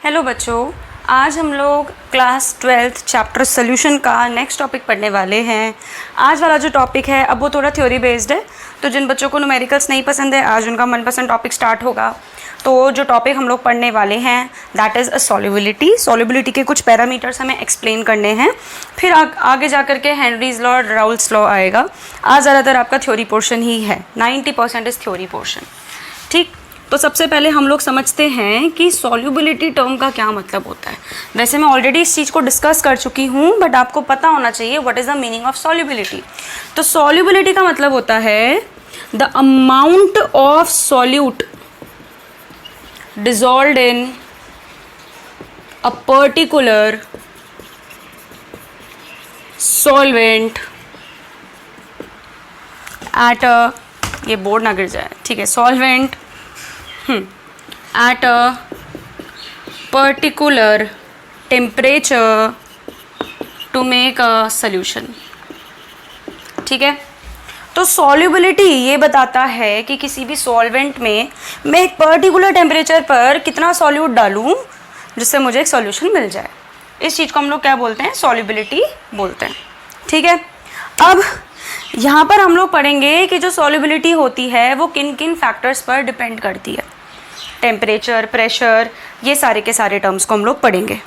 Hello बच्चों, आज हम लोग क्लास 12th चैप्टर सोल्यूशन का नेक्स्ट टॉपिक पढ़ने वाले हैं। आज वाला जो टॉपिक है अब वो थोड़ा थ्योरी बेस्ड है, तो जिन बच्चों को न्यूमेरिकल्स नहीं पसंद है आज उनका मनपसंद टॉपिक स्टार्ट होगा। तो जो टॉपिक हम लोग पढ़ने वाले हैं that is a solubility. Solubility के कुछ पैरामीटर्स हमें एक्सप्लेन करने हैं, फिर आगे जा कर के हेनरीज लॉ और राउल्स लॉ आएगा। आज ज़्यादातर आपका थ्योरी पोर्शन ही है, 90% इज़ थ्योरी पोर्शन। ठीक, तो सबसे पहले हम लोग समझते हैं कि सॉल्युबिलिटी टर्म का क्या मतलब होता है। वैसे मैं ऑलरेडी इस चीज़ को डिस्कस कर चुकी हूँ, बट आपको पता होना चाहिए what is the meaning of solubility. तो सॉल्युबिलिटी का मतलब होता है the amount of solute dissolved in a particular solvent at a, ये बोर्ड ना गिर जाए, ठीक है, solvent at a particular temperature to make a solution। ठीक है, तो सॉल्युबिलिटी ये बताता है कि किसी भी सॉल्वेंट में मैं एक पर्टिकुलर टेम्परेचर पर कितना सॉल्यूट डालूं जिससे मुझे एक सॉल्यूशन मिल जाए। इस चीज़ को हम लोग क्या बोलते हैं, सॉल्युबिलिटी बोलते हैं। ठीक है, अब यहाँ पर हम लोग पढ़ेंगे कि जो सॉल्युबिलिटी होती है वो किन किन फैक्टर्स पर डिपेंड करती है। टेम्परेचर, प्रेशर, ये सारे के सारे टर्म्स को हम लोग पढ़ेंगे।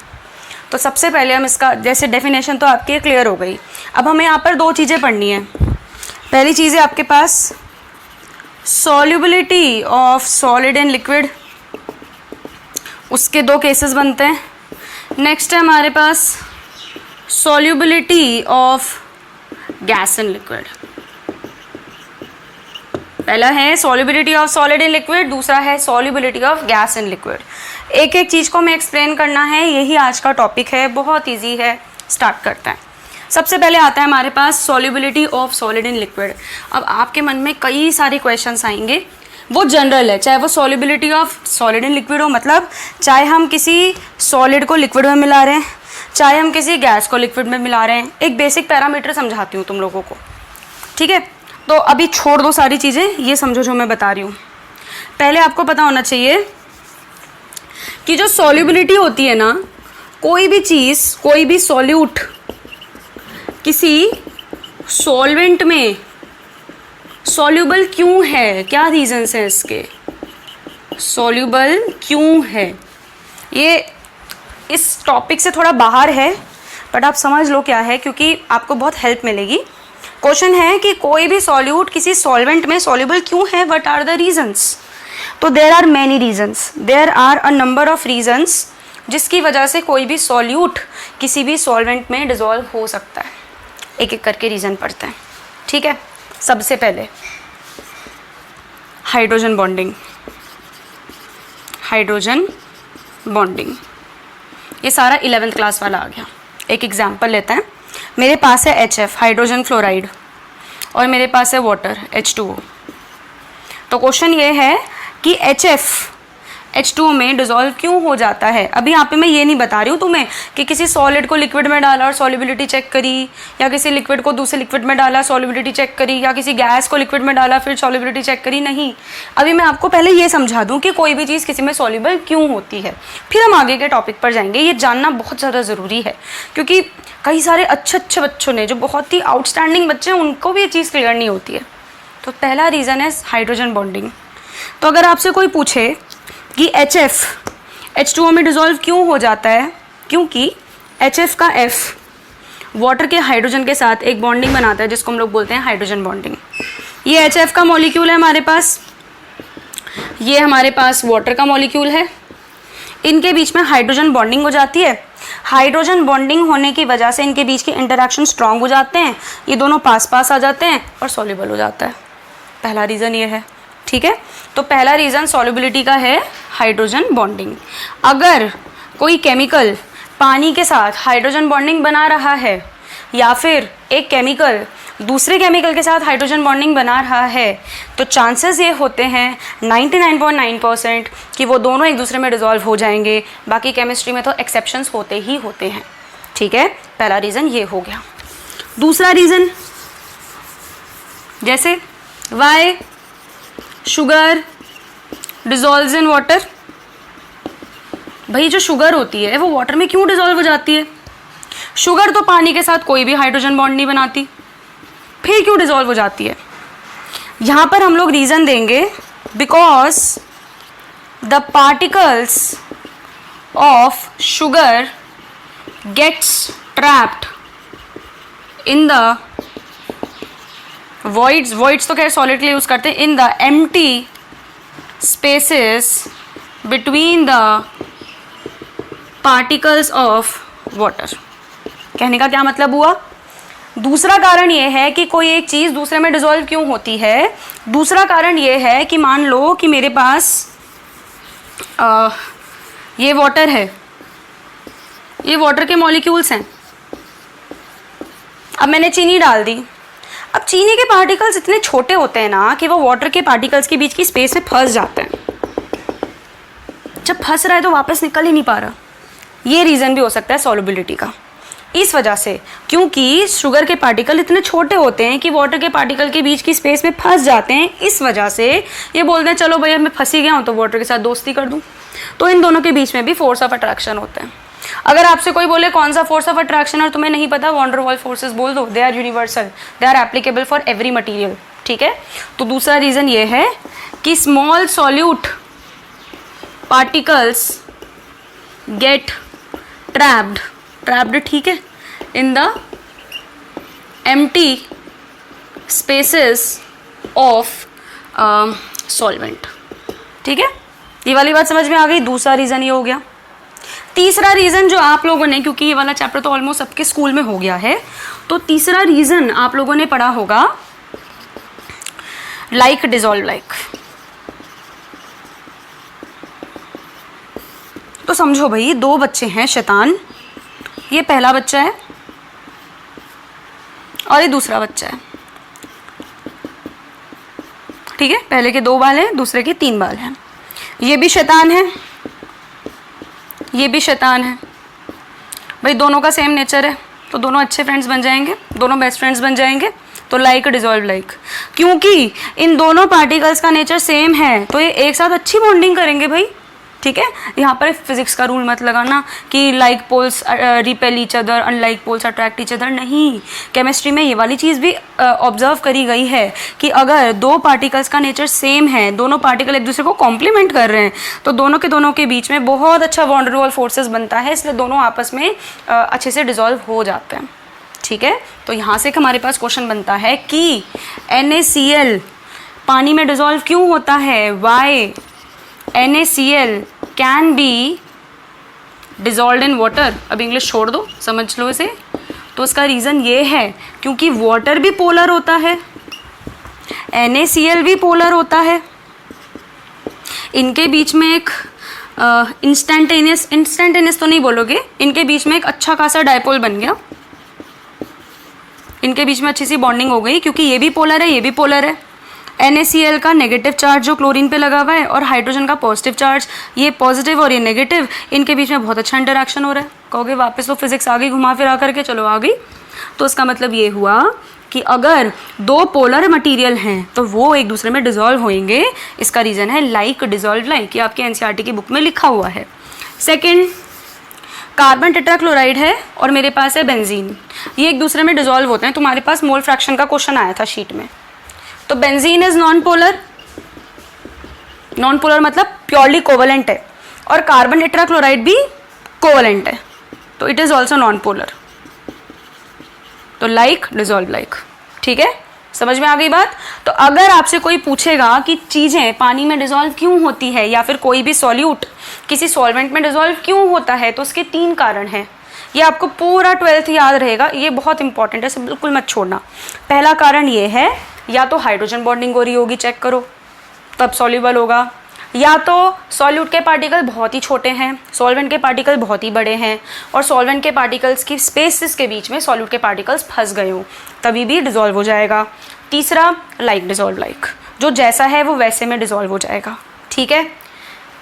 तो सबसे पहले हम इसका जैसे डेफिनेशन तो आपकी क्लियर हो गई। अब हमें यहाँ पर दो चीज़ें पढ़नी है। पहली चीज़ है आपके पास solubility of solid and liquid, उसके दो केसेस बनते हैं। नेक्स्ट है हमारे पास solubility of gas and liquid. पहला है solubility of solid in liquid, दूसरा है solubility of gas in liquid. एक एक चीज़ को हमें एक्सप्लेन करना है, यही आज का टॉपिक है, बहुत इजी है। स्टार्ट करते हैं। सबसे पहले आता है हमारे पास solubility of solid in liquid. अब आपके मन में कई सारे क्वेश्चंस आएंगे, वो जनरल है, चाहे वो solubility of solid in liquid हो, मतलब चाहे हम किसी सॉलिड को लिक्विड में मिला रहे हैं, चाहे हम किसी गैस को लिक्विड में मिला रहे हैं। एक बेसिक पैरामीटर समझाती हूँ तुम लोगों को, ठीक है। तो अभी छोड़ दो सारी चीज़ें, ये समझो जो मैं बता रही हूँ। पहले आपको पता होना चाहिए कि जो सॉल्युबिलिटी होती है ना, कोई भी चीज़, कोई भी सॉल्यूट किसी सॉल्वेंट में सॉल्युबल क्यों है, क्या रीजंस हैं इसके, सॉल्युबल क्यों है। ये इस टॉपिक से थोड़ा बाहर है, बट आप समझ लो क्या है, क्योंकि आपको बहुत हेल्प मिलेगी। क्वेश्चन है कि कोई भी सॉल्यूट किसी सॉल्वेंट में सॉल्युबल क्यों है, व्हाट आर द रीजंस। तो there are many reasons, there are a number of reasons जिसकी वजह से कोई भी सॉल्यूट किसी भी सॉल्वेंट में डिसॉल्व हो सकता है। एक एक करके रीज़न पढ़ते हैं, ठीक है। सबसे पहले हाइड्रोजन बॉन्डिंग। हाइड्रोजन बॉन्डिंग ये सारा 11th क्लास वाला आ गया। एक एग्जाम्पल लेते हैं। मेरे पास है HF हाइड्रोजन फ्लोराइड और मेरे पास है वाटर H2O। तो क्वेश्चन ये है कि HF H2O में डिसॉल्व क्यों हो जाता है। अभी यहाँ पे मैं ये नहीं बता रही हूँ तुम्हें कि किसी सॉलिड को लिक्विड में डाला और सॉल्युबिलिटी चेक करी, या किसी लिक्विड को दूसरे लिक्विड में डाला सॉल्युबिलिटी चेक करी, या किसी गैस को लिक्विड में डाला फिर सॉल्युबिलिटी चेक करी। नहीं, अभी मैं आपको पहले ये समझा दूँ कि कोई भी चीज़ किसी में सॉल्युबल क्यों होती है, फिर हम आगे के टॉपिक पर जाएंगे। ये जानना बहुत ज़्यादा ज़रूरी है, क्योंकि कई सारे अच्छे बच्चों ने, जो बहुत ही आउटस्टैंडिंग बच्चे हैं, उनको भी ये चीज़ क्लियर नहीं होती है। तो पहला रीज़न है हाइड्रोजन बॉन्डिंग। तो अगर आपसे कोई पूछे कि HF H2O में डिसॉल्व क्यों हो जाता है, क्योंकि HF का F वाटर के हाइड्रोजन के साथ एक बॉन्डिंग बनाता है जिसको हम लोग बोलते हैं हाइड्रोजन बॉन्डिंग। ये HF का मॉलिक्यूल है हमारे पास, ये हमारे पास वाटर का मॉलिक्यूल है। इनके बीच में हाइड्रोजन बॉन्डिंग हो जाती है। हाइड्रोजन बॉन्डिंग होने की वजह से इनके बीच के इंटरैक्शन स्ट्रांग हो जाते हैं, ये दोनों पास पास आ जाते हैं और सॉल्युबल हो जाता है। पहला रीज़न ये है, ठीक है। तो पहला रीज़न सॉल्युबिलिटी का है हाइड्रोजन बॉन्डिंग। अगर कोई केमिकल पानी के साथ हाइड्रोजन बॉन्डिंग बना रहा है, या फिर एक केमिकल दूसरे केमिकल के साथ हाइड्रोजन बॉन्डिंग बना रहा है, तो चांसेस ये होते हैं 99.9% कि वो दोनों एक दूसरे में डिसॉल्व हो जाएंगे। बाकी केमिस्ट्री में तो एक्सेप्शंस होते ही होते हैं, ठीक है। पहला रीज़न ये हो गया। दूसरा रीज़न, जैसे Y sugar dissolves in water, भाई जो शुगर होती है वो वाटर में क्यों डिजोल्व हो जाती है? शुगर तो पानी के साथ कोई भी हाइड्रोजन बॉन्ड नहीं बनाती, फिर क्यों डिजोल्व हो जाती है? यहाँ पर हम लोग रीज़न देंगे because the particles of sugar gets trapped in the voids तो खैर सॉलिड के लिए यूज करते हैं, in the empty spaces between the particles of water. कहने का क्या मतलब हुआ? दूसरा कारण ये है कि कोई एक चीज़ दूसरे में डिसॉल्व क्यों होती है। दूसरा कारण ये है कि मान लो कि मेरे पास ये वाटर है, ये वाटर के मॉलिक्यूल्स हैं, अब मैंने चीनी डाल दी। अब चीनी के पार्टिकल्स इतने छोटे होते हैं ना कि वो वाटर के पार्टिकल्स के बीच की स्पेस में फंस जाते हैं। जब फंस रहा है तो वापस निकल ही नहीं पा रहा। ये रीज़न भी हो सकता है सॉल्युबिलिटी का, इस वजह से, क्योंकि शुगर के पार्टिकल इतने छोटे होते हैं कि वाटर के पार्टिकल के बीच की स्पेस में फंस जाते हैं। इस वजह से ये बोलते हैं चलो भैया मैं फंसी गया हूँ तो वाटर के साथ दोस्ती कर दूँ। तो इन दोनों के बीच में भी फोर्स ऑफ अट्रैक्शन होता है। अगर आपसे कोई बोले कौन सा फोर्स ऑफ अट्रैक्शन और तुम्हें नहीं पता, वॉन डर वाल फोर्सेस बोल दो, they are universal, they are applicable for every material. ठीक है, तो दूसरा रीज़न ये है कि small solute particles get trapped, ठीक है, in the empty spaces of solvent. ठीक है, ये वाली बात समझ में आ गई। दूसरा रीज़न ये हो गया। तीसरा रीज़न जो आप लोगों ने, क्योंकि ये वाला चैप्टर तो ऑलमोस्ट सबके स्कूल में हो गया है, तो तीसरा रीज़न आप लोगों ने पढ़ा होगा लाइक डिसॉल्व लाइक। तो समझो भाई, दो बच्चे हैं शैतान, ये पहला बच्चा है और ये दूसरा बच्चा है। ठीक है, पहले के 2 बाल हैं, दूसरे के 3 बाल हैं। ये भी शैतान है, ये भी शैतान है। भाई दोनों का सेम नेचर है तो दोनों अच्छे फ्रेंड्स बन जाएंगे, दोनों बेस्ट फ्रेंड्स बन जाएंगे। तो लाइक डिसॉल्व लाइक, क्योंकि इन दोनों पार्टिकल्स का नेचर सेम है तो ये एक साथ अच्छी बॉन्डिंग करेंगे भाई। ठीक है, यहाँ पर फिजिक्स का रूल मत लगाना कि like poles repel each other, unlike poles attract each other. नहीं, केमिस्ट्री में ये वाली चीज़ भी ऑब्जर्व करी गई है कि अगर 2 पार्टिकल्स का नेचर सेम है, दोनों पार्टिकल एक दूसरे को कॉम्प्लीमेंट कर रहे हैं, तो दोनों के बीच में बहुत अच्छा वॉन डर वाल फोर्सेस बनता है, इसलिए दोनों आपस में अच्छे से डिसॉल्व हो जाते हैं। ठीक है, तो यहाँ से हमारे पास क्वेश्चन बनता है कि NaCl पानी में डिसॉल्व क्यों होता है? Why NaCl can be dissolved in water. अब इंग्लिश छोड़ दो, समझ लो इसे। तो उसका रीज़न ये है क्योंकि वाटर भी पोलर होता है, NaCl भी पोलर होता है, इनके बीच में एक इंस्टेंटेनियस तो नहीं बोलोगे, इनके बीच में एक अच्छा खासा डायपोल बन गया, इनके बीच में अच्छी सी बॉन्डिंग हो गई क्योंकि ये भी पोलर है, ये भी पोलर है। NaCl का नेगेटिव चार्ज जो क्लोरीन पे लगा हुआ है और हाइड्रोजन का पॉजिटिव चार्ज, ये पॉजिटिव और ये नेगेटिव, इनके बीच में बहुत अच्छा इंटरेक्शन हो रहा है। कहोगे वापस तो फिजिक्स आ गई घुमा फिरा करके, चलो आ गई। तो इसका मतलब ये हुआ कि अगर 2 पोलर मटेरियल हैं तो वो एक दूसरे में डिसॉल्व होंगे। इसका रीज़न है लाइक डिसॉल्व लाइक, ये आपके NCERT की बुक में लिखा हुआ है। सेकेंड, कार्बन टेट्राक्लोराइड है और मेरे पास है बेंजीन, ये एक दूसरे में डिसॉल्व होते हैं। तुम्हारे पास मोल फ्रैक्शन का क्वेश्चन आया था शीट में। तो benzene is non polar, non polar मतलब प्योरली कोवलेंट है, और कार्बन टेट्राक्लोराइड भी कोवलेंट है, तो it is also non polar. तो लाइक डिसॉल्व लाइक। ठीक है, समझ में आ गई बात। तो अगर आपसे कोई पूछेगा कि चीज़ें पानी में डिसॉल्व क्यों होती है या फिर कोई भी सॉल्यूट किसी सॉल्वेंट में डिसॉल्व क्यों होता है, तो उसके 3 कारण हैं। ये आपको पूरा 12th याद रहेगा, ये बहुत इंपॉर्टेंट है, इसे बिल्कुल मत छोड़ना। पहला कारण ये है, या तो हाइड्रोजन बॉन्डिंग हो रही होगी, चेक करो, तब सॉल्युबल होगा, या तो सॉल्यूट के पार्टिकल बहुत ही छोटे हैं, सॉल्वेंट के पार्टिकल बहुत ही बड़े हैं, और सॉल्वेंट के पार्टिकल्स की स्पेसेस के बीच में सॉल्यूट के पार्टिकल्स फंस गए हो, तभी भी डिसॉल्व हो जाएगा। तीसरा, लाइक डिसॉल्व लाइक, जो जैसा है वो वैसे में डिसॉल्व हो जाएगा। ठीक है,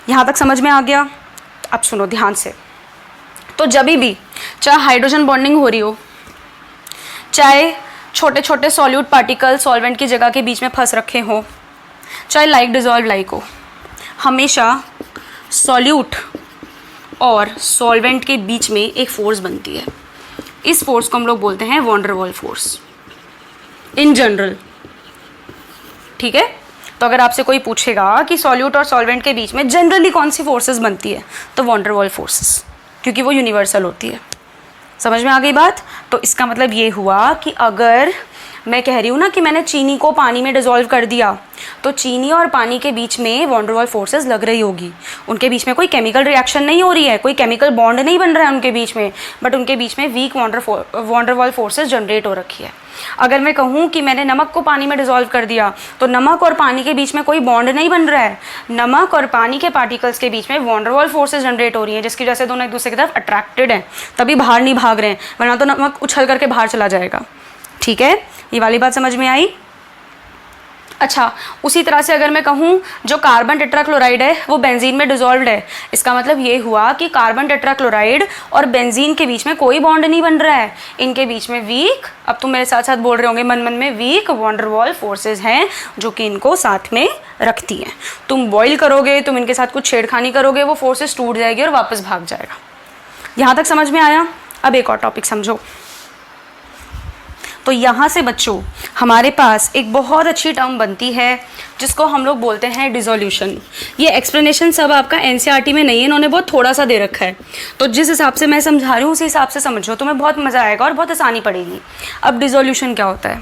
यहाँ तक समझ में आ गया। अब सुनो ध्यान से। तो जब भी चाहे हाइड्रोजन बॉन्डिंग हो रही हो, चाहे छोटे छोटे सॉल्यूट पार्टिकल सॉल्वेंट की जगह के बीच में फंस रखे हो, चाहे लाइक डिसॉल्व लाइक हो, हमेशा सॉल्यूट और सॉल्वेंट के बीच में एक फोर्स बनती है। इस फोर्स को हम लोग बोलते हैं वॉन डर वाल फोर्स इन जनरल। ठीक है, तो अगर आपसे कोई पूछेगा कि सॉल्यूट और सॉल्वेंट के बीच में जनरली कौन सी फोर्सेस बनती है, तो वॉन डर वाल फोर्सेस, क्योंकि वो यूनिवर्सल होती है। समझ में आ गई बात? तो इसका मतलब ये हुआ कि अगर मैं कह रही हूँ ना कि मैंने चीनी को पानी में डिसॉल्व कर दिया, तो चीनी और पानी के बीच में वॉन डर वाल फोर्सेस लग रही होगी। उनके बीच में कोई केमिकल रिएक्शन नहीं हो रही है, कोई केमिकल बॉन्ड नहीं बन रहा है उनके बीच में, बट उनके बीच में वीक वॉन डर वाल फोर्सेस जनरेट हो रखी है। अगर मैं कहूँ कि मैंने नमक को पानी में डिसॉल्व कर दिया, तो नमक और पानी के बीच में कोई बॉन्ड नहीं बन रहा है, नमक और पानी के पार्टिकल्स के बीच में वॉन डर वाल फोर्सेस जनरेट हो रही हैं, जिसकी वजह से दोनों एक दूसरे की तरफ अट्रैक्टेड हैं, तभी बाहर नहीं भाग रहे हैं, वरना तो नमक उछल करके बाहर चला जाएगा। ठीक है, ये वाली बात समझ में आई? अच्छा, उसी तरह से अगर मैं कहूँ जो कार्बन टेट्राक्लोराइड है वो बेंजीन में डिसॉल्व्ड है, इसका मतलब ये हुआ कि कार्बन टेट्राक्लोराइड और बेंजीन के बीच में कोई बॉन्ड नहीं बन रहा है, इनके बीच में वीक, अब तुम मेरे साथ साथ बोल रहे होंगे मन मन में, वीक वॉन डर वाल फोर्सेज हैं जो कि इनको साथ में रखती हैं। तुम बॉईल करोगे, तुम इनके साथ कुछ छेड़खानी करोगे, वो फोर्सेज टूट जाएगी और वापस भाग जाएगा। यहाँ तक समझ में आया? अब एक और टॉपिक समझो। तो यहाँ से बच्चों हमारे पास एक बहुत अच्छी टर्म बनती है जिसको हम लोग बोलते हैं डिसोल्यूशन। ये एक्सप्लेनेशन सब आपका एनसीईआरटी में नहीं है, इन्होंने बहुत थोड़ा सा दे रखा है, तो जिस हिसाब से मैं समझा रही हूँ उसी हिसाब से समझो, तुम्हें बहुत मज़ा आएगा और बहुत आसानी पड़ेगी। अब डिसोल्यूशन क्या होता है?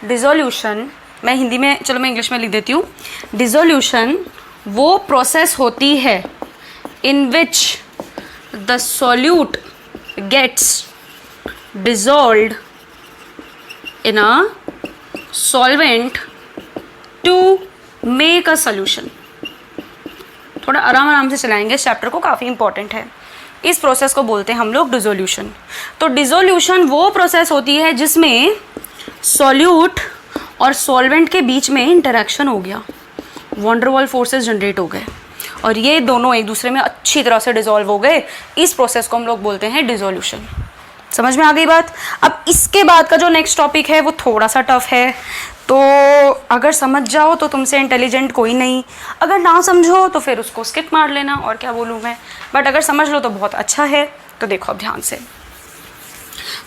डिसोल्यूशन मैं हिंदी में, चलो मैं इंग्लिश में लिख देती हूँ। डिसोल्यूशन वो प्रोसेस होती है in which the solute gets dissolved in a solvent to make a solution। थोड़ा आराम आराम से चलाएंगे इस चैप्टर को, काफ़ी इंपॉर्टेंट है। इस प्रोसेस को बोलते हैं हम लोग डिसोल्यूशन। तो डिसोल्यूशन वो प्रोसेस होती है जिसमें सॉल्यूट और सॉल्वेंट के बीच में इंटरेक्शन हो गया, वॉन डर वाल फोर्सेस जनरेट हो गए और ये दोनों एक दूसरे में अच्छी तरह से डिसॉल्व हो गए। इस प्रोसेस को हम लोग बोलते हैं डिसोल्यूशन। समझ में आ गई बात? अब इसके बाद का जो नेक्स्ट टॉपिक है वो थोड़ा सा टफ है, तो अगर समझ जाओ तो तुमसे इंटेलिजेंट कोई नहीं, अगर ना समझो तो फिर उसको स्किप मार लेना, और क्या बोलूँ मैं, बट अगर समझ लो तो बहुत अच्छा है। तो देखो अब ध्यान से,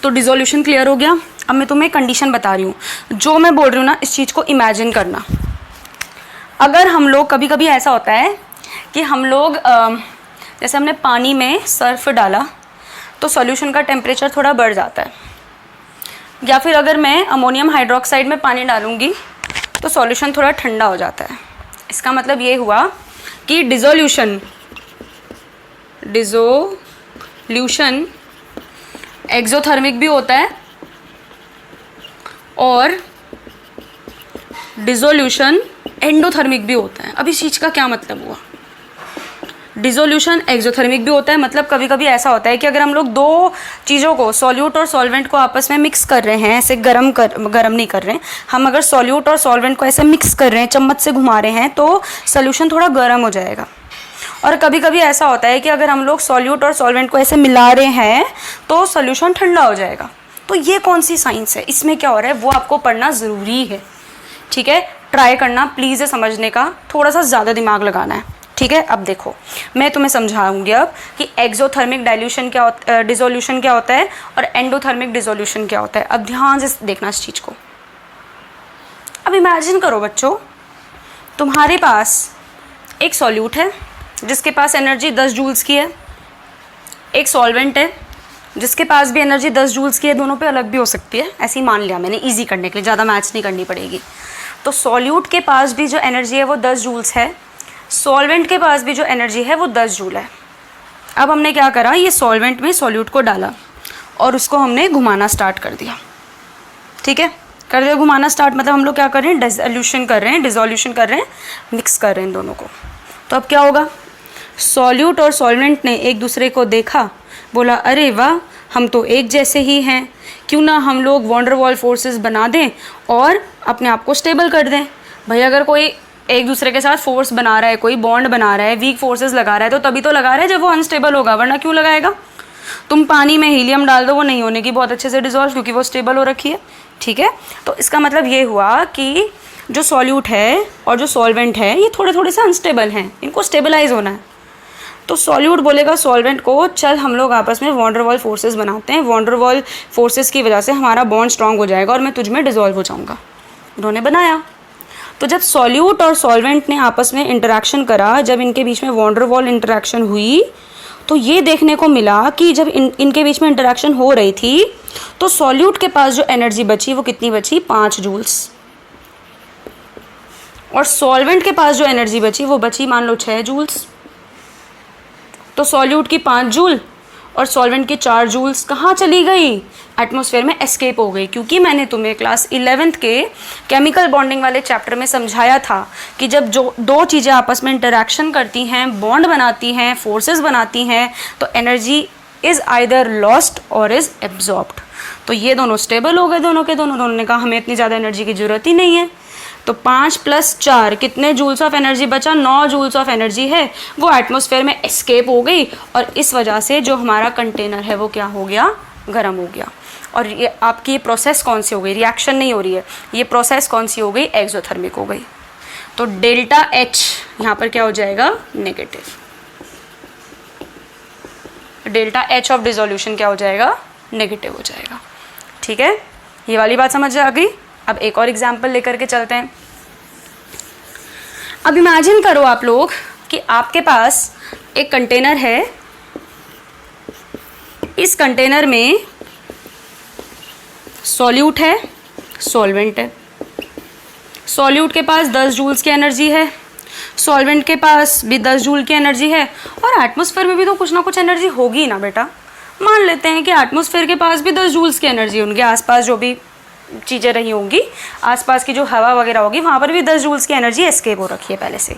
तो डिसोल्यूशन क्लियर हो गया। अब मैं तुम्हें कंडीशन बता रही हूँ, जो मैं बोल रही हूँ ना इस चीज़ को इमेजिन करना। अगर हम लोग, कभी कभी ऐसा होता है कि हम लोग जैसे हमने पानी में सर्फ डाला तो सॉल्यूशन का टेम्परेचर थोड़ा बढ़ जाता है, या फिर अगर मैं अमोनियम हाइड्रोक्साइड में पानी डालूंगी तो सॉल्यूशन थोड़ा ठंडा हो जाता है। इसका मतलब ये हुआ कि डिसोल्यूशन एक्सोथर्मिक भी होता है और डिसोल्यूशन एंडोथर्मिक भी होता है। अब इस चीज़ का क्या मतलब हुआ? डिसोल्यूशन एक्सोथर्मिक भी होता है, मतलब कभी कभी ऐसा होता है कि अगर हम लोग दो चीज़ों को, सॉल्यूट और सॉल्वेंट को आपस में मिक्स कर रहे हैं, ऐसे गरम नहीं कर रहे हैं हम, अगर सॉल्यूट और सॉल्वेंट को ऐसे मिक्स कर रहे हैं, चम्मच से घुमा रहे हैं, तो सॉल्यूशन थोड़ा गर्म हो जाएगा। और कभी कभी ऐसा होता है कि अगर हम लोग सॉल्यूट और सॉल्वेंट को ऐसे मिला रहे हैं तो सॉल्यूशन ठंडा हो जाएगा। तो ये कौन सी साइंस है, इसमें क्या हो रहा है, वो आपको पढ़ना ज़रूरी है। ठीक है, ट्राई करना प्लीज़ है समझने का, थोड़ा सा ज़्यादा दिमाग लगाना है। ठीक है, अब देखो मैं तुम्हें समझाऊंगी अब कि एक्सोथर्मिक डिसोल्यूशन क्या होता है और एंडोथर्मिक डिसोल्यूशन क्या होता है। अब ध्यान से देखना इस चीज़ को। अब इमेजिन करो बच्चों, तुम्हारे पास एक सॉल्यूट है जिसके पास एनर्जी 10 जूल्स की है, एक सॉल्वेंट है जिसके पास भी एनर्जी 10 जूल्स की है, दोनों पे अलग भी हो सकती है, ऐसे ही मान लिया मैंने इजी करने के लिए, ज़्यादा मैच नहीं करनी पड़ेगी। तो सॉल्यूट के पास भी जो एनर्जी है वो 10 जूल्स है, सॉल्वेंट के पास भी जो एनर्जी है वो 10 जूल है। अब हमने क्या करा, ये सॉल्वेंट में सॉल्यूट को डाला और उसको हमने घुमाना स्टार्ट कर दिया। ठीक है, कर दिया घुमाना स्टार्ट, मतलब हम लोग क्या कर रहे हैं, डिसोल्यूशन कर रहे हैं, मिक्स कर रहे हैं दोनों को। तो अब क्या होगा, सॉल्यूट और सॉल्वेंट ने एक दूसरे को देखा, बोला अरे वाह हम तो एक जैसे ही हैं, क्यों ना हम लोग वॉन डर वाल फोर्सेस बना दें और अपने आप को स्टेबल कर दें। भाई अगर कोई एक दूसरे के साथ फोर्स बना रहा है, कोई बॉन्ड बना रहा है, वीक फोर्सेस लगा रहा है, तो तभी तो लगा रहा है जब वो अनस्टेबल होगा, वरना क्यों लगाएगा। तुम पानी में हीलियम डाल दो, वो नहीं होने की बहुत अच्छे से डिसॉल्व, क्योंकि वो स्टेबल हो रखी है। ठीक है, तो इसका मतलब ये हुआ कि जो सॉल्यूट है और जो सॉल्वेंट है ये थोड़े थोड़े से अनस्टेबल हैं, इनको स्टेबलाइज होना है। तो सॉल्यूट बोलेगा सॉल्वेंट को, चल हम लोग आपस में वॉन डर वाल फोर्सेस बनाते हैं, वॉन डर वाल फोर्सेस की वजह से हमारा बॉन्ड स्ट्रांग हो जाएगा और मैं तुझ में डिजोल्व हो जाऊँगा। उन्होंने बनाया। तो जब सॉल्यूट और सॉल्वेंट ने आपस में इंटरेक्शन करा, जब इनके बीच में वॉन डर वाल इंटरेक्शन हुई, तो ये देखने को मिला कि जब इनके बीच में इंटरेक्शन हो रही थी तो सॉल्यूट के पास जो एनर्जी बची वो कितनी बची, 5 जूल्स, और सॉल्वेंट के पास जो एनर्जी बची वो बची मान लो 6 जूल्स। तो सॉल्यूट की 5 जूल और सॉल्वेंट की 4 जूल्स कहाँ चली गई, एटमॉस्फेयर में एस्केप हो गई। क्योंकि मैंने तुम्हें क्लास 11th के केमिकल बॉन्डिंग वाले चैप्टर में समझाया था कि जब जो दो चीज़ें आपस में इंटरेक्शन करती हैं, बॉन्ड बनाती हैं, फोर्सेस बनाती हैं, तो एनर्जी इज़ आइदर लॉस्ट और इज़ एब्जॉर्ब्ड। तो ये दोनों स्टेबल हो गए, दोनों के दोनों ने कहा हमें इतनी ज़्यादा एनर्जी की ज़रूरत ही नहीं है। तो 5 + 4 कितने जूल्स ऑफ एनर्जी बचा, 9 जूल्स ऑफ एनर्जी है, वो एटमॉस्फेयर में एस्केप हो गई और इस वजह से जो हमारा कंटेनर है वो क्या हो गया, गर्म हो गया। और ये आपकी ये प्रोसेस कौन सी हो गई, रिएक्शन नहीं हो रही है, ये प्रोसेस कौन सी हो गई, एक्सोथर्मिक हो गई। तो डेल्टा H यहाँ पर क्या हो जाएगा, negative. Delta H of dissolution क्या हो जाएगा, नेगेटिव हो जाएगा। ठीक है, ये वाली बात समझ आ गई। अब एक और एग्जाम्पल लेकर के चलते हैं। अब इमेजिन करो आप लोग कि आपके पास एक कंटेनर है, इस कंटेनर में सॉल्यूट है, सॉल्वेंट है। सॉल्यूट के पास 10 जूल्स की एनर्जी है, सॉल्वेंट के पास भी 10 जूल की एनर्जी है, और एटमॉस्फेयर में भी तो कुछ ना कुछ एनर्जी होगी ना बेटा। मान लेते हैं कि एटमॉस्फेयर के पास भी 10 जूल्स की एनर्जी, उनके आसपास जो भी चीज़ें रही होंगी, आसपास की जो हवा वगैरह होगी वहाँ पर भी 10 जूल्स की एनर्जी एस्केप हो रखी है पहले से।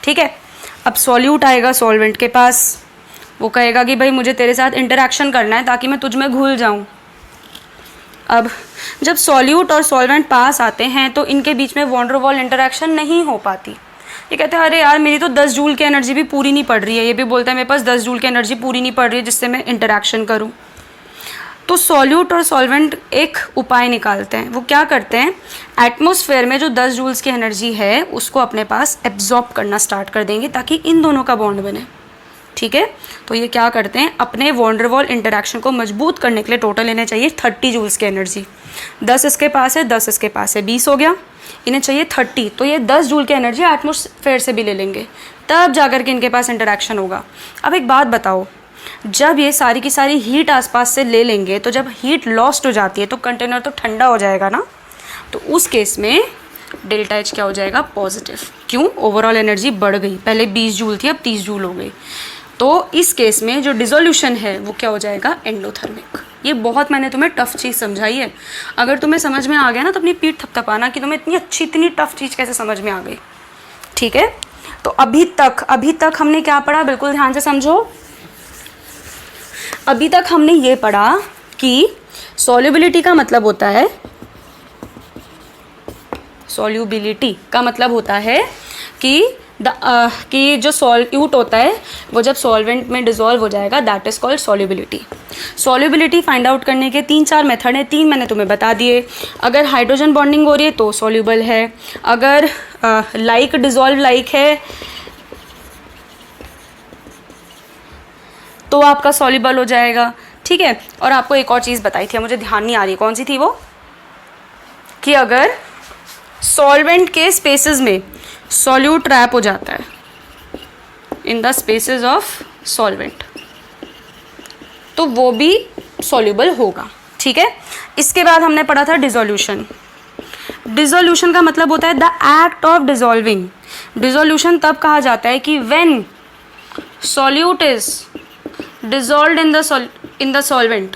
ठीक है, अब सॉल्यूट आएगा सॉल्वेंट के पास, वो कहेगा कि भाई मुझे तेरे साथ इंटरेक्शन करना है ताकि मैं तुझ में घुल जाऊँ। अब जब सॉल्यूट और सॉल्वेंट पास आते हैं तो इनके बीच में वॉन डर वाल इंटरेक्शन नहीं हो पाती। ये कहते हैं अरे यार मेरी तो 10 जूल की एनर्जी भी पूरी नहीं पड़ रही है, ये भी बोलता है मेरे पास 10 जूल की एनर्जी पूरी नहीं पड़ रही है जिससे मैं इंटरेक्शन करूँ। तो सॉल्यूट और सॉल्वेंट एक उपाय निकालते हैं। वो क्या करते हैं, एटमॉस्फेयर में जो 10 जूल्स की एनर्जी है उसको अपने पास एब्जॉर्ब करना स्टार्ट कर देंगे ताकि इन दोनों का बॉन्ड बने। ठीक है, तो ये क्या करते हैं, अपने वॉन डर वाल इंटरेक्शन को मजबूत करने के लिए टोटल इन्हें चाहिए 30 जूल्स की एनर्जी। 10 इसके पास है, 10 इसके पास है, 20 हो गया, इन्हें चाहिए 30। तो ये 10 जूल की एनर्जी एटमॉस्फेयर से भी ले लेंगे, तब जाकर के इनके पास इंटरेक्शन होगा। अब एक बात बताओ, जब ये सारी की सारी हीट आसपास से ले लेंगे तो जब हीट लॉस्ट हो जाती है तो कंटेनर तो ठंडा हो जाएगा ना। तो उस केस में डेल्टा H क्या हो जाएगा, पॉजिटिव। क्यों, ओवरऑल एनर्जी बढ़ गई, पहले 20 जूल थी अब 30 जूल हो गई। तो इस केस में जो डिसोल्यूशन है वो क्या हो जाएगा, एंडोथर्मिक। ये बहुत मैंने तुम्हें टफ चीज़ समझाई है, अगर तुम्हें समझ में आ गया ना तो अपनी पीठ थपथपाना कि तुम्हें इतनी अच्छी इतनी टफ चीज़ कैसे समझ में आ गई। ठीक है, तो अभी तक हमने क्या पढ़ा, बिल्कुल ध्यान से समझो। अभी तक हमने ये पढ़ा कि सॉल्युबिलिटी का मतलब होता है, सॉल्युबिलिटी का मतलब होता है कि जो सॉल्यूट होता है वो जब सॉल्वेंट में डिसॉल्व हो जाएगा, that is called solubility. Solubility find out करने के 3-4 मेथड हैं, 3 मैंने तुम्हें बता दिए। अगर हाइड्रोजन बॉन्डिंग हो रही है तो सॉल्युबल है, अगर लाइक डिसॉल्व लाइक है तो आपका सॉल्युबल हो जाएगा। ठीक है, और आपको एक और चीज़ बताई थी, मुझे ध्यान नहीं आ रही कौन सी थी वो, कि अगर सॉल्वेंट के स्पेसेस में सॉल्यूट ट्रैप हो जाता है in the spaces of solvent तो वो भी सॉल्युबल होगा। ठीक है, इसके बाद हमने पढ़ा था डिसोल्यूशन। डिसोल्यूशन का मतलब होता है the act of dissolving. Dissolution तब कहा जाता है कि when solute is dissolved in the solvent,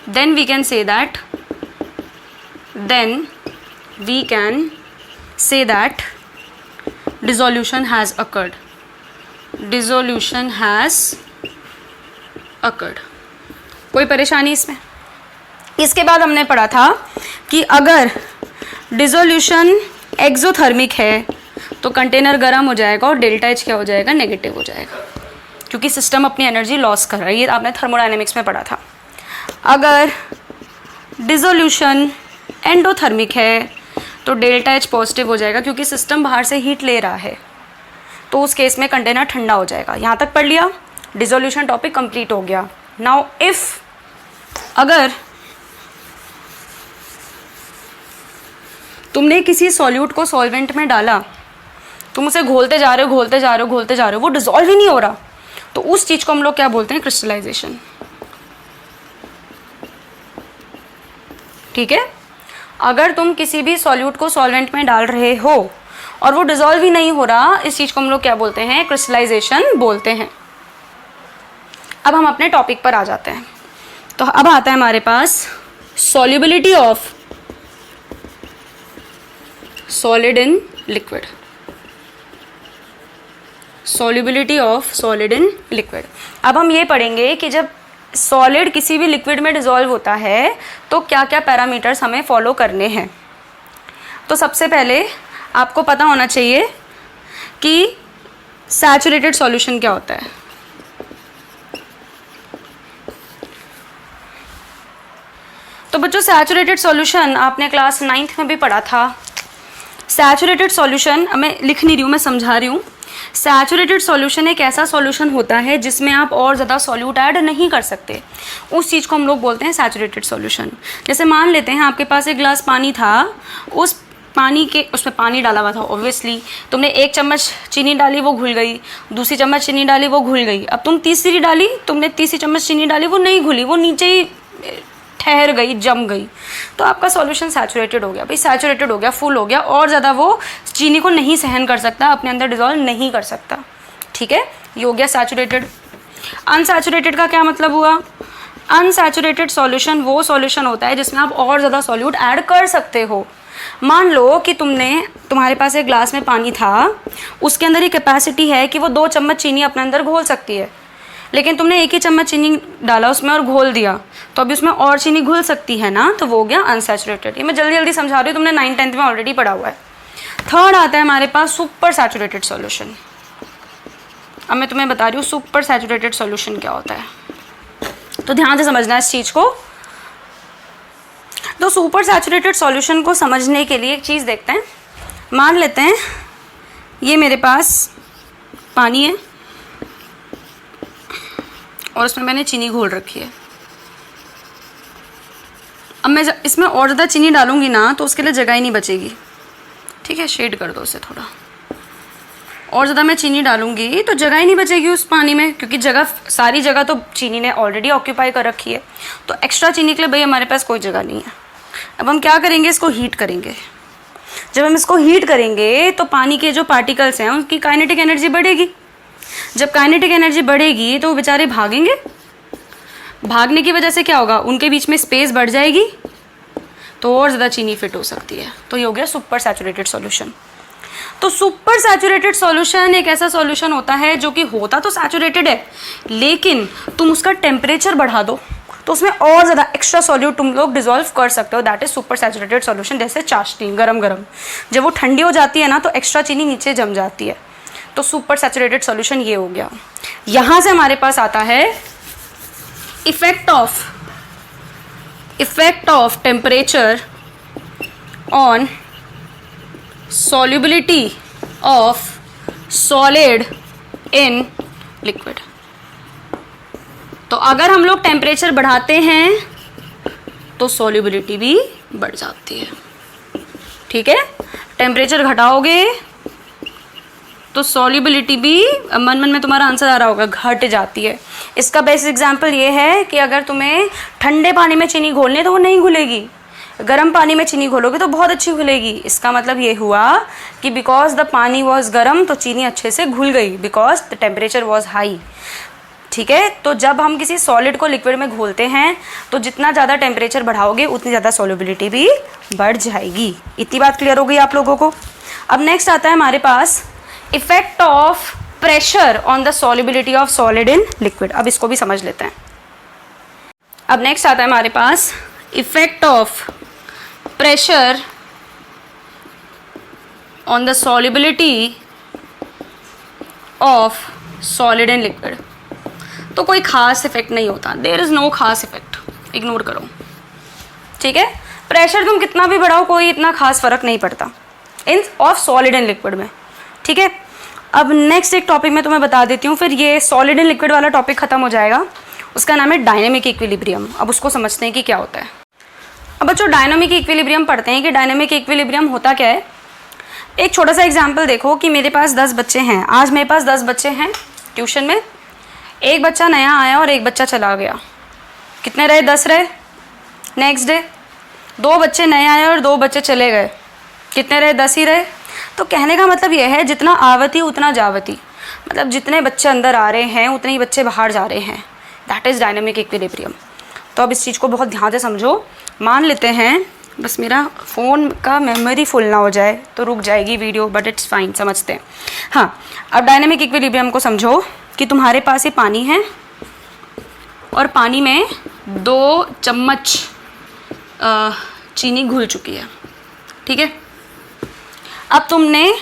then we can say that dissolution has occurred. Dissolution has occurred. कोई परेशानी इसमें? इसके बाद हमने पढ़ा था कि अगर डिसोल्यूशन एक्सोथर्मिक है तो कंटेनर गर्म हो जाएगा और डेल्टा H क्या हो जाएगा, नेगेटिव हो जाएगा, क्योंकि सिस्टम अपनी एनर्जी लॉस कर रहा है। ये आपने थर्मोडायनेमिक्स में पढ़ा था। अगर डिसोल्यूशन एंडोथर्मिक है तो डेल्टा H पॉजिटिव हो जाएगा क्योंकि सिस्टम बाहर से हीट ले रहा है। तो उस केस में कंटेनर ठंडा हो जाएगा। यहाँ तक पढ़ लिया, डिसोल्यूशन टॉपिक कंप्लीट हो गया। नाउ इफ अगर तुमने किसी सॉल्यूट को सॉल्वेंट में डाला, तुम उसे घोलते जा रहे हो घोलते जा रहे हो घोलते जा रहे हो, वो डिसॉल्व ही नहीं हो रहा, तो उस चीज़ को हम लोग क्या बोलते हैं? क्रिस्टलाइजेशन। ठीक है, अगर तुम किसी भी सॉल्यूट को सॉल्वेंट में डाल रहे हो और वो डिसॉल्व ही नहीं हो रहा, इस चीज़ को हम लोग क्या बोलते हैं? क्रिस्टलाइजेशन बोलते हैं। अब हम अपने टॉपिक पर आ जाते हैं। तो अब आता है हमारे पास solubility of solid in liquid. Solubility of solid in liquid. अब हम ये पढ़ेंगे कि जब सॉलिड किसी भी लिक्विड में डिसॉल्व होता है तो क्या क्या पैरामीटर्स हमें फॉलो करने हैं। तो सबसे पहले आपको पता होना चाहिए कि सैचुरेटेड सॉल्यूशन क्या होता है। तो बच्चों, सैचुरेटेड सॉल्यूशन आपने क्लास 9th में भी पढ़ा था। सैचुरेटेड सॉल्यूशन, मैं लिख नहीं रही हूँ, मैं समझा रही हूँ। सैचुरेटेड सॉल्यूशन एक ऐसा सॉल्यूशन होता है जिसमें आप और ज़्यादा सॉल्यूट ऐड नहीं कर सकते, उस चीज़ को हम लोग बोलते हैं सैचुरेटेड सॉल्यूशन। जैसे मान लेते हैं आपके पास एक गिलास पानी था, उस पानी के उसमें पानी डाला हुआ था, ऑब्वियसली तुमने 1 चम्मच चीनी डाली, वो घुल गई, दूसरी चम्मच चीनी डाली, वो घुल गई। अब तुम तीसरी डाली, तुमने तीसरी चम्मच चीनी डाली, वो नहीं घुली, वो नीचे ही ठहर गई, जम गई, तो आपका सॉल्यूशन सैचुरेटेड हो गया। भाई सैचुरेटेड हो गया, फुल हो गया, और ज़्यादा वो चीनी को नहीं सहन कर सकता, अपने अंदर डिसॉल्व नहीं कर सकता। ठीक है, ये हो गया सैचुरेटेड। अनसैचुरेटेड का क्या मतलब हुआ? अनसैचुरेटेड सॉल्यूशन वो सॉल्यूशन होता है जिसमें आप और ज़्यादा सॉल्यूट ऐड कर सकते हो। मान लो कि तुम्हारे पास एक ग्लास में पानी था, उसके अंदर ये कैपेसिटी है कि वो 2 चम्मच चीनी अपने अंदर घोल सकती है, लेकिन तुमने 1 ही चम्मच चीनी डाला उसमें और घोल दिया, तो अभी उसमें और चीनी घुल सकती है ना, तो वो हो गया अनसैचुरेटेड। ये मैं जल्दी जल्दी समझा रही हूँ, तुमने 9th-10th में ऑलरेडी पढ़ा हुआ है। थर्ड आता है हमारे पास सुपर सैचुरेटेड सॉल्यूशन। अब मैं तुम्हें बता रही हूँ सुपर सैचुरेटेड सॉल्यूशन क्या होता है, तो ध्यान से समझना इस चीज़ को। तो सुपर सैचुरेटेड सॉल्यूशन को समझने के लिए एक चीज़ देखते हैं। मान लेते हैं ये मेरे पास पानी है और उसमें मैंने चीनी घोल रखी है। अब मैं इसमें और ज़्यादा चीनी डालूंगी ना तो उसके लिए जगह ही नहीं बचेगी। ठीक है, शेड कर दो उसे थोड़ा। और ज़्यादा मैं चीनी डालूंगी तो जगह ही नहीं बचेगी उस पानी में, क्योंकि सारी जगह तो चीनी ने ऑलरेडी ऑक्यूपाई कर रखी है। तो एक्स्ट्रा चीनी के लिए भाई हमारे पास कोई जगह नहीं है। अब हम क्या करेंगे, इसको हीट करेंगे। जब हम इसको हीट करेंगे तो पानी के जो पार्टिकल्स हैं उनकी काइनेटिक एनर्जी बढ़ेगी। जब काइनेटिक एनर्जी बढ़ेगी तो वो बेचारे भागेंगे। भागने की वजह से क्या होगा, उनके बीच में स्पेस बढ़ जाएगी, तो और ज़्यादा चीनी फिट हो सकती है। तो ये हो गया सुपर सैचुरेटेड सॉल्यूशन। तो सुपर सैचुरेटेड सॉल्यूशन एक ऐसा सॉल्यूशन होता है जो कि होता तो सैचुरेटेड है, लेकिन तुम उसका टेम्परेचर बढ़ा दो तो उसमें और ज़्यादा एक्स्ट्रा सॉल्यूट तुम लोग डिसॉल्व कर सकते हो। That is super saturated solution. जैसे चाशनी गरम गरम जब वो ठंडी हो जाती है ना तो एक्स्ट्रा चीनी नीचे जम जाती है। तो सुपर सैचुरेटेड सॉल्यूशन ये हो गया। यहाँ से हमारे पास आता है effect of temperature on solubility of solid in liquid। तो अगर हम लोग टेम्परेचर बढ़ाते हैं तो सॉल्युबिलिटी भी बढ़ जाती है। ठीक है, टेम्परेचर घटाओगे तो सॉल्युबिलिटी भी मन मन में तुम्हारा आंसर आ रहा होगा, घट जाती है। इसका बेस्ट एग्जांपल ये है कि अगर तुम्हें ठंडे पानी में चीनी घोलनी है तो वो नहीं घुलेगी, गर्म पानी में चीनी घोलोगे तो बहुत अच्छी घुलेगी। इसका मतलब ये हुआ कि बिकॉज द पानी वॉज गर्म तो चीनी अच्छे से घुल गई, because the temperature was high. ठीक है, तो जब हम किसी सॉलिड को लिक्विड में घोलते हैं तो जितना ज़्यादा टेम्परेचर बढ़ाओगे उतनी ज़्यादा सॉल्युबिलिटी भी बढ़ जाएगी। इतनी बात क्लियर हो गई आप लोगों को। अब नेक्स्ट आता है हमारे पास effect of pressure on the solubility of solid in liquid. अब इसको भी समझ लेते हैं। अब नेक्स्ट आता है हमारे पास effect of pressure on the solubility of solid in liquid. तो कोई खास इफेक्ट नहीं होता, देयर इज नो खास इफेक्ट, इग्नोर करो। ठीक है, प्रेशर तुम कितना भी बढ़ाओ कोई इतना खास फर्क नहीं पड़ता इन ऑफ सॉलिड इन लिक्विड में। ठीक है, अब नेक्स्ट एक टॉपिक मैं तुम्हें बता देती हूँ, फिर ये सॉलिड एंड लिक्विड वाला टॉपिक खत्म हो जाएगा। उसका नाम है डायनेमिक इक्विलिब्रियम। अब उसको समझते हैं कि क्या होता है। अब बच्चों डायनेमिक इक्विलिब्रियम पढ़ते हैं कि डायनेमिक इक्विलिब्रियम होता क्या है। एक छोटा सा एग्जांपल देखो कि मेरे पास 10 बच्चे हैं। आज मेरे पास 10 बच्चे हैं ट्यूशन में। एक बच्चा नया आया और एक बच्चा चला गया। कितने रहे? 10 रहे। नेक्स्ट डे 2 बच्चे नए आए और 2 बच्चे चले गए। कितने रहे? 10 ही रहे। तो कहने का मतलब यह है जितना आवती उतना जावती, मतलब जितने बच्चे अंदर आ रहे हैं उतने ही बच्चे बाहर जा रहे हैं। That is dynamic equilibrium. तो अब इस चीज़ को बहुत ध्यान से समझो। मान लेते हैं, बस मेरा फ़ोन का मेमोरी फुल ना हो जाए तो रुक जाएगी वीडियो, बट इट्स फाइन, समझते हैं। हाँ, अब डायनेमिक इक्विलिब्रियम को समझो कि तुम्हारे पास ये पानी है और पानी में 2 चम्मच चीनी घुल चुकी है, ठीक है। अब तुमने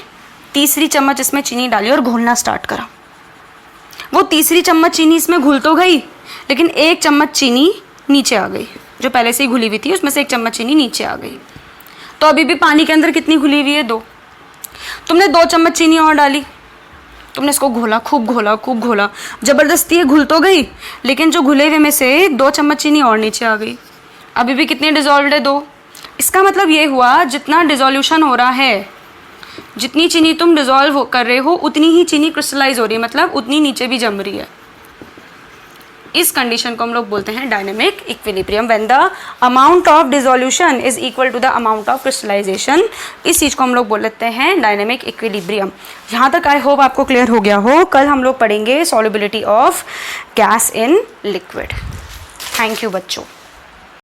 तीसरी चम्मच इसमें चीनी डाली और घोलना स्टार्ट करा। वो तीसरी चम्मच चीनी इसमें घुल तो गई, लेकिन 1 चम्मच चीनी नीचे आ गई। जो पहले से ही घुली हुई थी उसमें से 1 चम्मच चीनी नीचे आ गई। तो अभी भी पानी के अंदर कितनी घुली हुई है? 2। तुमने 2 चम्मच चीनी और डाली। तुमने इसको घोला, खूब घोला, खूब घोला। ज़बरदस्ती ये घुल तो गई, लेकिन जो घुले हुए में से 2 चम्मच चीनी और नीचे आ गई। अभी भी कितनी डिजॉल्व्ड है? 2। इसका मतलब ये हुआ जितना डिजोल्यूशन हो रहा है, जितनी चीनी तुम डिजॉल्व कर रहे हो उतनी ही चीनी क्रिस्टलाइज हो रही है, मतलब उतनी नीचे भी जम रही है। इस कंडीशन को हम लोग बोलते हैं dynamic equilibrium, when the amount of dissolution is equal to the amount of crystallisation. इस चीज़ को हम लोग बोल लेते हैं डायनेमिक इक्विलिब्रियम। यहाँ तक आई होप आपको क्लियर हो गया हो। कल हम लोग पढ़ेंगे solubility of gas in liquid. Thank you बच्चों।